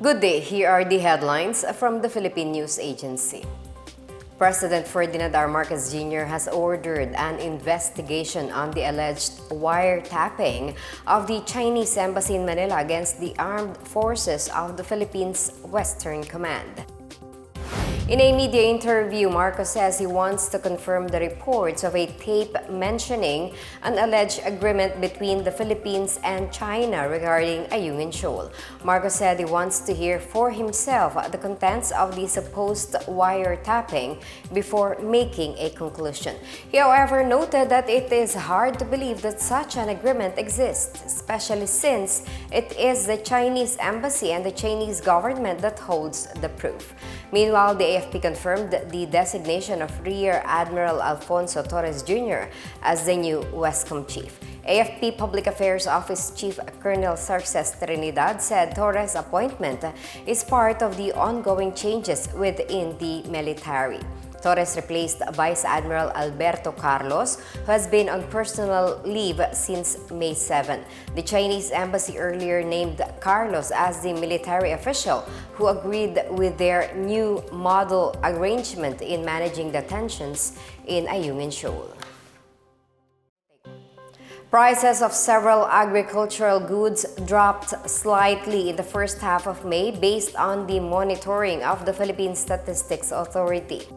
Good day, here are the headlines from the Philippine News Agency. President Ferdinand R. Marcos Jr. has ordered an investigation on the alleged wiretapping of the Chinese embassy in Manila against the armed forces of the Philippines' Western Command. In a media interview, Marcos says he wants to confirm the reports of a tape mentioning an alleged agreement between the Philippines and China regarding Ayungin Shoal. Marcos said he wants to hear for himself the contents of the supposed wiretapping before making a conclusion. He, however, noted that it is hard to believe that such an agreement exists, especially since it is the Chinese embassy and the Chinese government that holds the proof. Meanwhile, the AFP confirmed the designation of Rear Admiral Alfonso Torres Jr. as the new Westcom chief. AFP Public Affairs Office Chief Colonel Sarces Trinidad said Torres' appointment is part of the ongoing changes within the military. Torres replaced Vice Admiral Alberto Carlos, who has been on personal leave since May 7. The Chinese embassy earlier named Carlos as the military official who agreed with their new model arrangement in managing the tensions in Ayungin Shoal. Prices of several agricultural goods dropped slightly in the first half of May based on the monitoring of the Philippine Statistics Authority.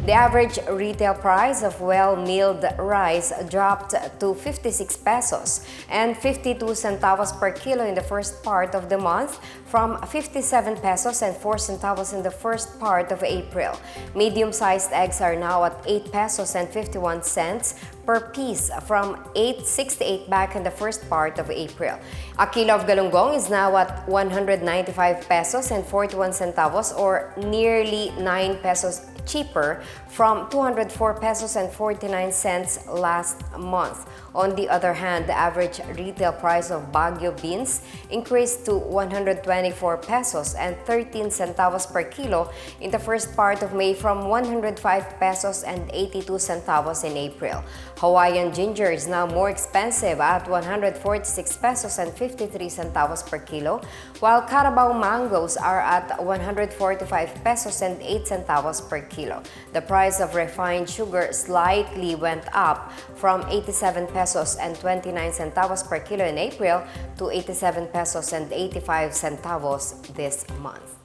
The average retail price of well-milled rice dropped to 56 pesos and 52 centavos per kilo in the first part of the month from 57 pesos and 4 centavos in the first part of April. Medium-sized eggs are now at 8 pesos and 51 cents per piece from 8.68 back in the first part of April. A kilo of galunggong is now at 195 pesos and 41 centavos or nearly 9 pesos cheaper from 204 pesos and 49 cents last month. On the other hand, the average retail price of Baguio beans increased to 124 pesos and 13 centavos per kilo in the first part of May from 105 pesos and 82 centavos in April. Hawaiian ginger is now more expensive at 146 pesos and 53 centavos per kilo, while Carabao mangoes are at 145 pesos and 8 centavos per kilo. The price of refined sugar slightly went up from 87 pesos and 29 centavos per kilo in April to 87 pesos and 85 centavos this month.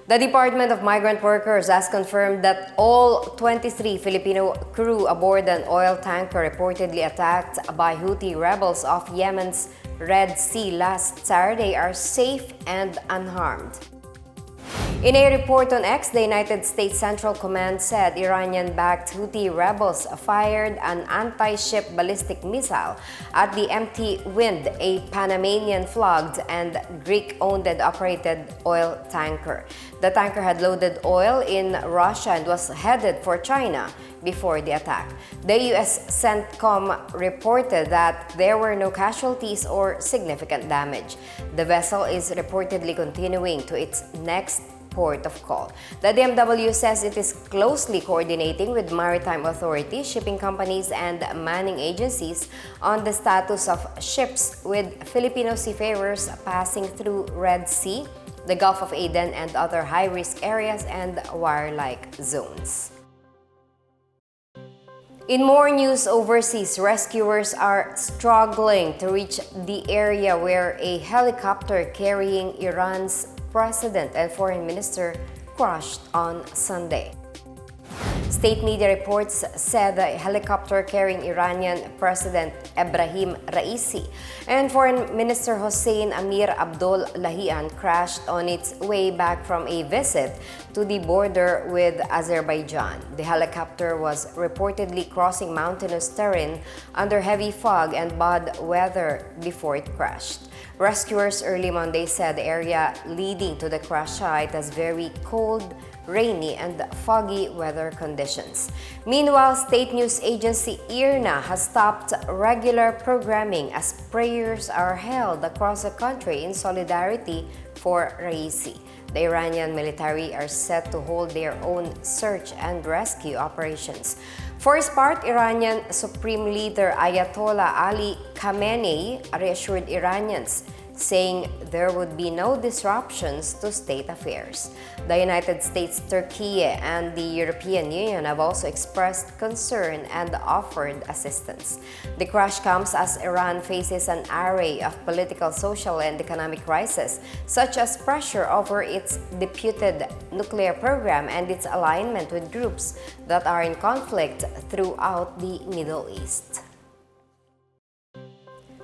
The Department of Migrant Workers has confirmed that all 23 Filipino crew aboard an oil tanker reportedly attacked by Houthi rebels off Yemen's Red Sea last Saturday are safe and unharmed. In a report on X, the United States Central Command said Iranian-backed Houthi rebels fired an anti-ship ballistic missile at the Empty Wind, a Panamanian-flagged and Greek-owned and operated oil tanker. The tanker had loaded oil in Russia and was headed for China before the attack. The U.S. CENTCOM reported that there were no casualties or significant damage. The vessel is reportedly continuing to its next port of call. The DMW says it is closely coordinating with maritime authorities, shipping companies, and manning agencies on the status of ships with Filipino seafarers passing through Red Sea, the Gulf of Aden, and other high-risk areas and wire-like zones. In more news overseas, rescuers are struggling to reach the area where a helicopter carrying Iran's president and foreign minister crashed on Sunday. State media reports said the helicopter carrying Iranian President Ebrahim Raisi and Foreign Minister Hossein Amir Abdul Lahian crashed on its way back from a visit to the border with Azerbaijan. The helicopter was reportedly crossing mountainous terrain under heavy fog and bad weather before it crashed. Rescuers early Monday said the area leading to the crash site has very cold, rainy, and foggy weather conditions. Meanwhile, state news agency IRNA has stopped regular programming as prayers are held across the country in solidarity for Raisi. The Iranian military are set to hold their own search and rescue operations. For his part, Iranian Supreme Leader Ayatollah Ali Khamenei reassured Iranians, saying there would be no disruptions to state affairs. The United States, Turkey, and the European Union have also expressed concern and offered assistance. The crash comes as Iran faces an array of political, social, and economic crises, such as pressure over its deputed nuclear program and its alignment with groups that are in conflict throughout the Middle East.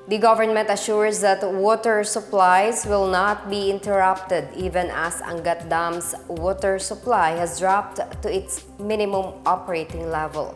The government assures that water supplies will not be interrupted even as Angat Dam's water supply has dropped to its minimum operating level.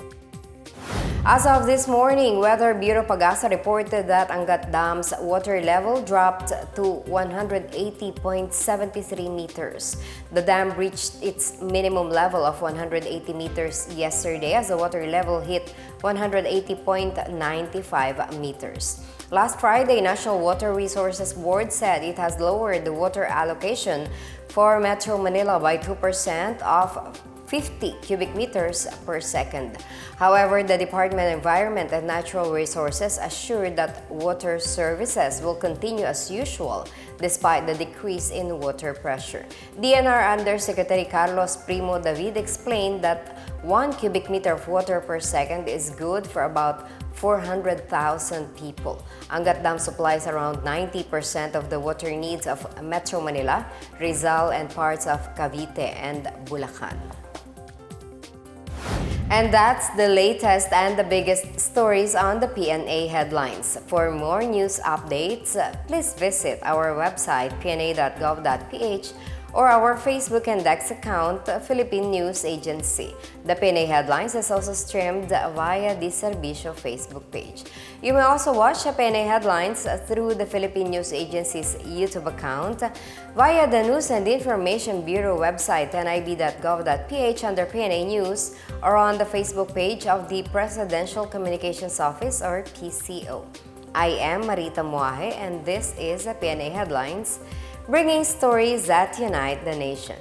As of this morning, Weather Bureau Pagasa reported that Angat Dam's water level dropped to 180.73 meters. The dam reached its minimum level of 180 meters yesterday as the water level hit 180.95 meters. Last Friday, National Water Resources Board said it has lowered the water allocation for Metro Manila by 2% of 50 cubic meters per second. However, the Department of Environment and Natural Resources assured that water services will continue as usual despite the decrease in water pressure. DNR Undersecretary Carlos Primo David explained that 1 cubic meter of water per second is good for about 400,000 people. Angat Dam supplies around 90% of the water needs of Metro Manila, Rizal, and parts of Cavite and Bulacan. And that's the latest and the biggest stories on the Pna Headlines. For more news updates, please visit our website pna.gov.ph or our Facebook and X account, Philippine News Agency. The Pna Headlines is also streamed via the Servicio Facebook page. You may also watch the Pna Headlines through the Philippine News Agency's YouTube account, via the News and Information Bureau website, nib.gov.ph under Pna News, or on the Facebook page of the Presidential Communications Office or PCO. I am Marita Muaje and this is the Pna Headlines, bringing stories that unite the nation.